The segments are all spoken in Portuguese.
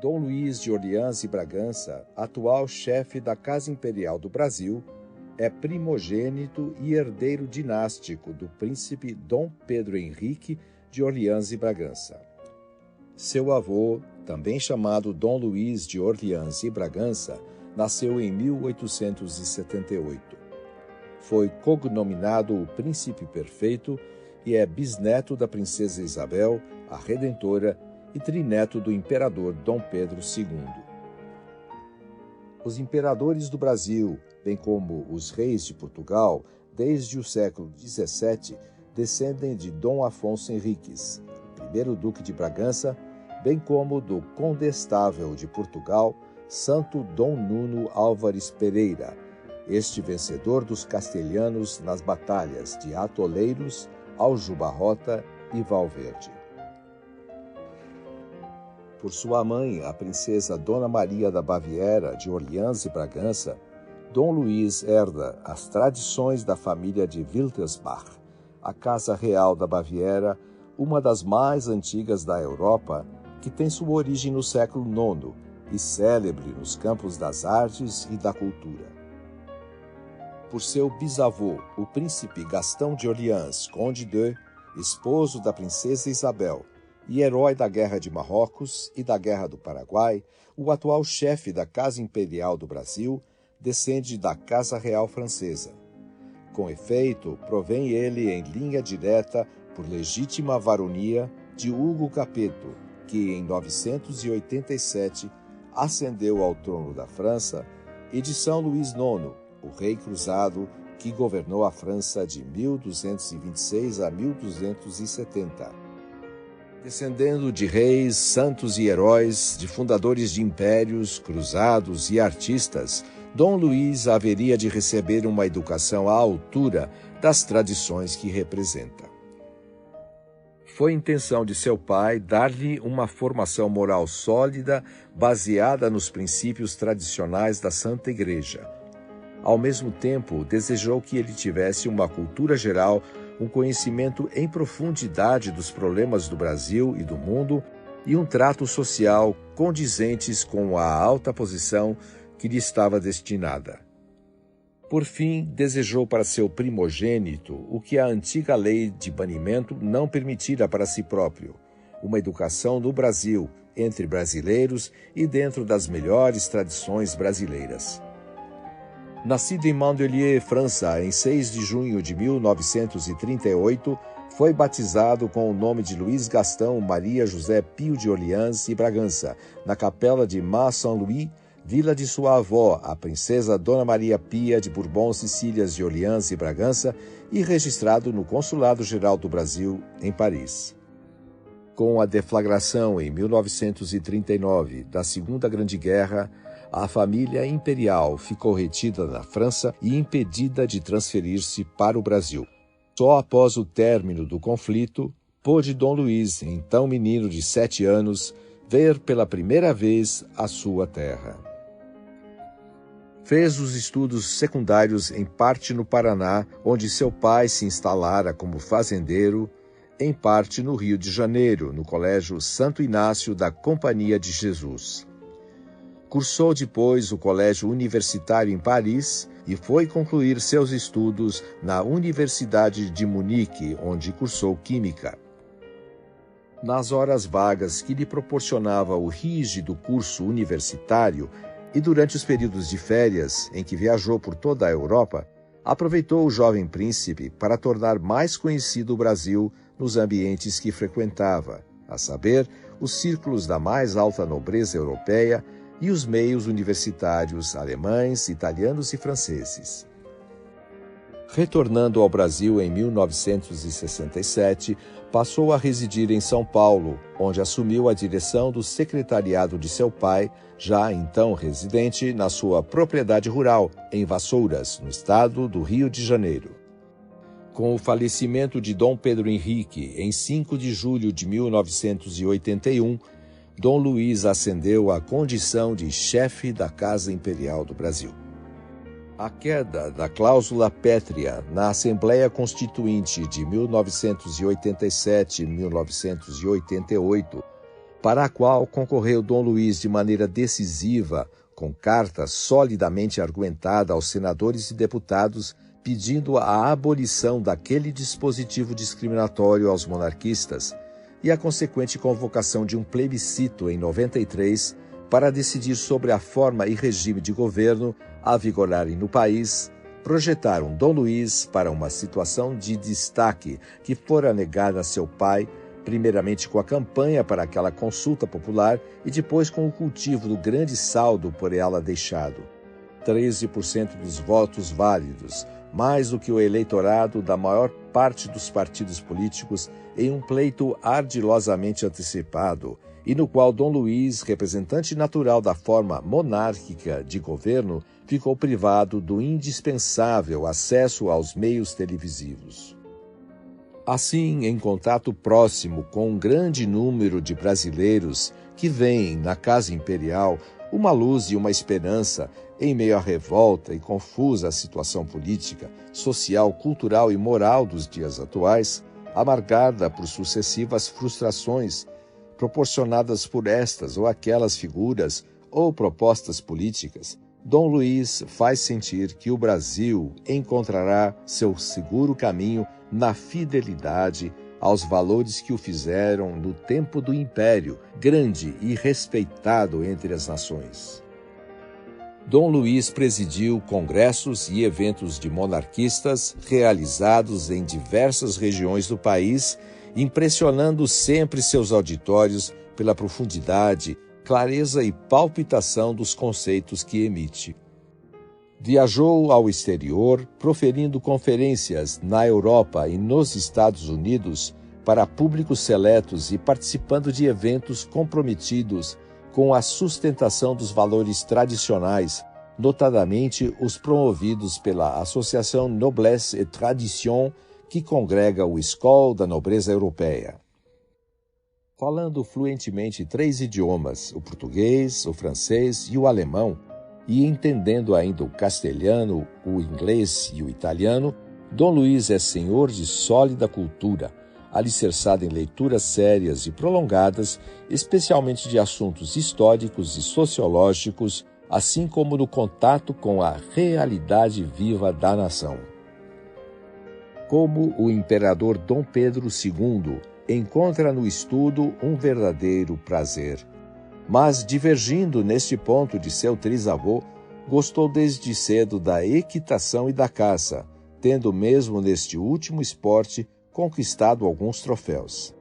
Dom Luís de Orleans e Bragança, atual chefe da Casa Imperial do Brasil, é primogênito e herdeiro dinástico do príncipe Dom Pedro Henrique de Orleans e Bragança. Seu avô, também chamado Dom Luís de Orleans e Bragança, nasceu em 1878. Foi cognominado o Príncipe Perfeito e é bisneto da princesa Isabel, a Redentora, e trineto do imperador Dom Pedro II. Os imperadores do Brasil, bem como os reis de Portugal, desde o século XVII, descendem de Dom Afonso Henriques, primeiro duque de Bragança, bem como do condestável de Portugal, Santo Dom Nuno Álvares Pereira, este vencedor dos castelhanos nas batalhas de Atoleiros, Aljubarrota e Valverde. Por sua mãe, a princesa Dona Maria da Baviera, de Orleans e Bragança, Dom Luís herda as tradições da família de Wittelsbach, a Casa Real da Baviera, uma das mais antigas da Europa, que tem sua origem no século IX e célebre nos campos das artes e da cultura. Por seu bisavô, o príncipe Gastão de Orleans, conde de, esposo da princesa Isabel, e herói da Guerra de Marrocos e da Guerra do Paraguai, o atual chefe da Casa Imperial do Brasil descende da Casa Real Francesa. Com efeito, provém ele em linha direta, por legítima varonia, de Hugo Capeto, que em 987 ascendeu ao trono da França, e de São Luís IX, o rei cruzado que governou a França de 1226 a 1270. Descendendo de reis, santos e heróis, de fundadores de impérios, cruzados e artistas, Dom Luís haveria de receber uma educação à altura das tradições que representa. Foi intenção de seu pai dar-lhe uma formação moral sólida, baseada nos princípios tradicionais da Santa Igreja. Ao mesmo tempo, desejou que ele tivesse uma cultura geral, um conhecimento em profundidade dos problemas do Brasil e do mundo e um trato social condizentes com a alta posição que lhe estava destinada. Por fim, desejou para seu primogênito o que a antiga lei de banimento não permitira para si próprio: uma educação no Brasil, entre brasileiros e dentro das melhores tradições brasileiras. Nascido em Mandelieu, França, em 6 de junho de 1938, foi batizado com o nome de Luís Gastão Maria José Pio de Orleans e Bragança, na capela de Mas-Saint-Louis, vila de sua avó, a princesa Dona Maria Pia de Bourbon-Sicílias de Orleans e Bragança, e registrado no Consulado-Geral do Brasil, em Paris. Com a deflagração, em 1939, da Segunda Grande Guerra, a família imperial ficou retida na França e impedida de transferir-se para o Brasil. Só após o término do conflito, pôde Dom Luís, então menino de 7 anos, ver pela primeira vez a sua terra. Fez os estudos secundários em parte no Paraná, onde seu pai se instalara como fazendeiro, em parte no Rio de Janeiro, no Colégio Santo Inácio da Companhia de Jesus. Cursou depois o Colégio Universitário em Paris e foi concluir seus estudos na Universidade de Munique, onde cursou Química. Nas horas vagas que lhe proporcionava o rígido curso universitário e durante os períodos de férias em que viajou por toda a Europa, aproveitou o jovem príncipe para tornar mais conhecido o Brasil nos ambientes que frequentava, a saber, os círculos da mais alta nobreza europeia e os meios universitários alemães, italianos e franceses. Retornando ao Brasil em 1967, passou a residir em São Paulo, onde assumiu a direção do secretariado de seu pai, já então residente na sua propriedade rural, em Vassouras, no estado do Rio de Janeiro. Com o falecimento de Dom Pedro Henrique, em 5 de julho de 1981, Dom Luís ascendeu à condição de chefe da Casa Imperial do Brasil. A queda da cláusula pétrea na Assembleia Constituinte de 1987 e 1988 para a qual concorreu Dom Luís de maneira decisiva, com carta solidamente argumentada aos senadores e deputados, pedindo a abolição daquele dispositivo discriminatório aos monarquistas e a consequente convocação de um plebiscito em 93 para decidir sobre a forma e regime de governo a vigorarem no país, projetaram Dom Luís para uma situação de destaque que fora negada a seu pai, primeiramente com a campanha para aquela consulta popular e depois com o cultivo do grande saldo por ela deixado. 13% dos votos válidos, mais do que o eleitorado da maior parte dos partidos políticos, em um pleito ardilosamente antecipado, e no qual Dom Luís, representante natural da forma monárquica de governo, ficou privado do indispensável acesso aos meios televisivos. Assim, em contato próximo com um grande número de brasileiros que veem na Casa Imperial uma luz e uma esperança em meio à revolta e confusa situação política, social, cultural e moral dos dias atuais, amargada por sucessivas frustrações proporcionadas por estas ou aquelas figuras ou propostas políticas, Dom Luís faz sentir que o Brasil encontrará seu seguro caminho na fidelidade aos valores que o fizeram no tempo do Império, grande e respeitado entre as nações. Dom Luís presidiu congressos e eventos de monarquistas realizados em diversas regiões do país, impressionando sempre seus auditórios pela profundidade, clareza e palpitação dos conceitos que emite. Viajou ao exterior, proferindo conferências na Europa e nos Estados Unidos para públicos seletos e participando de eventos comprometidos com a sustentação dos valores tradicionais, notadamente os promovidos pela Associação Noblesse et Tradition, que congrega o escol da nobreza europeia. Falando fluentemente 3 idiomas, o português, o francês e o alemão, e entendendo ainda o castelhano, o inglês e o italiano, Dom Luís é senhor de sólida cultura, alicerçada em leituras sérias e prolongadas, especialmente de assuntos históricos e sociológicos, assim como no contato com a realidade viva da nação. Como o imperador Dom Pedro II encontra no estudo um verdadeiro prazer. Mas, divergindo neste ponto de seu trisavô, gostou desde cedo da equitação e da caça, tendo mesmo neste último esporte conquistado alguns troféus.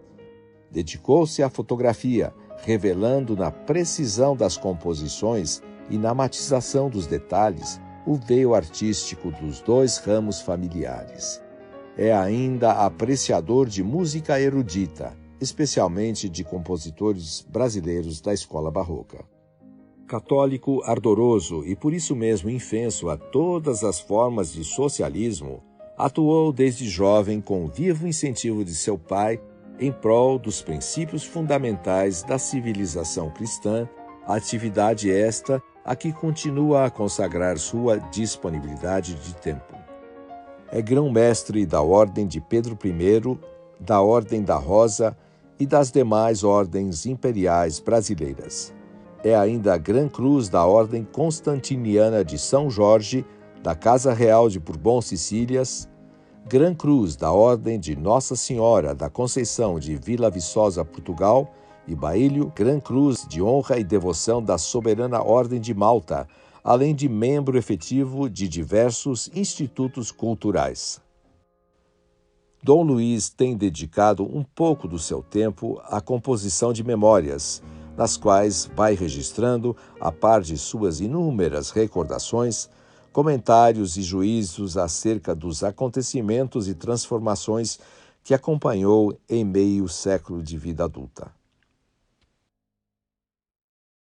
Dedicou-se à fotografia, revelando na precisão das composições e na matização dos detalhes o veio artístico dos 2 ramos familiares. É ainda apreciador de música erudita, especialmente de compositores brasileiros da escola barroca. Católico ardoroso e por isso mesmo infenso a todas as formas de socialismo, atuou desde jovem com vivo incentivo de seu pai em prol dos princípios fundamentais da civilização cristã, atividade esta a que continua a consagrar sua disponibilidade de tempo. É grão-mestre da Ordem de Pedro I, da Ordem da Rosa e das demais ordens imperiais brasileiras. É ainda a Gran Cruz da Ordem Constantiniana de São Jorge, da Casa Real de Bourbon-Sicílias, Gran Cruz da Ordem de Nossa Senhora da Conceição de Vila Viçosa, Portugal, e Baílio, Gran Cruz de Honra e Devoção da Soberana Ordem de Malta, além de membro efetivo de diversos institutos culturais. Dom Luís tem dedicado um pouco do seu tempo à composição de memórias, nas quais vai registrando, a par de suas inúmeras recordações, comentários e juízos acerca dos acontecimentos e transformações que acompanhou em meio século de vida adulta.